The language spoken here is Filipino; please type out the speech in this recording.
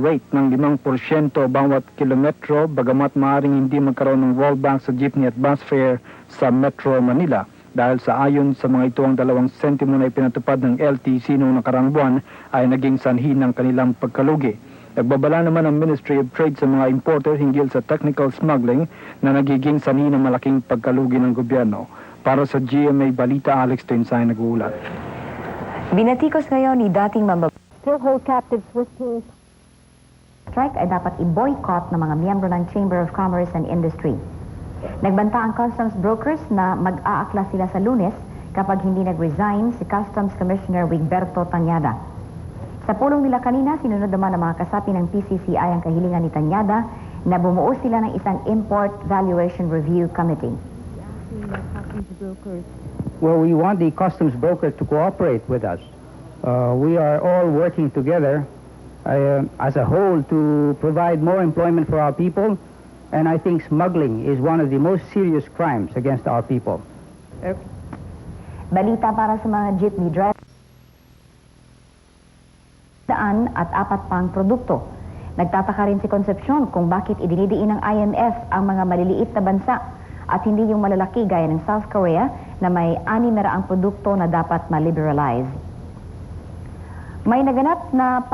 rate ng 5% bawat kilometro, bagamat maaaring hindi magkaroon ng rollback sa jeepney at bus fare sa Metro Manila. Dahil sa ayon sa mga ito, ang 2 sentimo na ipinatupad ng LTC noong nakarang buwan ay naging sanhi ng kanilang pagkalugi. Nagbabala naman ang Ministry of Trade sa mga importer hinggil sa technical smuggling na nagiging sanhi ng malaking pagkalugi ng gobyerno. Para sa GMA Balita, Alex Tensay nag-uulat. Binatikos ngayon ni dating still hold captive Swiss tourists. Strike ay dapat i-boycott ng mga miyembro ng Chamber of Commerce and Industry. Nagbanta ang customs brokers na mag-aakla sila sa Lunes kapag hindi nag-resign si Customs Commissioner Wigberto Tañada. Sa pulong nila kanina, sinunod naman ng mga kasapi ng PCCI ang kahilingan ni Tañada na bumuo sila ng isang Import Valuation Review Committee. Well, we want the customs brokers to cooperate with us. We are all working together as a whole to provide more employment for our people. And I think smuggling is one of the most serious crimes against our people. Balita para sa mga jeepney drivers. Daan at 4 pang produkto. Nagtataka rin si Concepcion kung bakit idinidiin ng IMF ang mga maliliit na bansa at hindi yung malalaki gaya ng South Korea na may 600 produkto na dapat ma-liberalize. May naganap na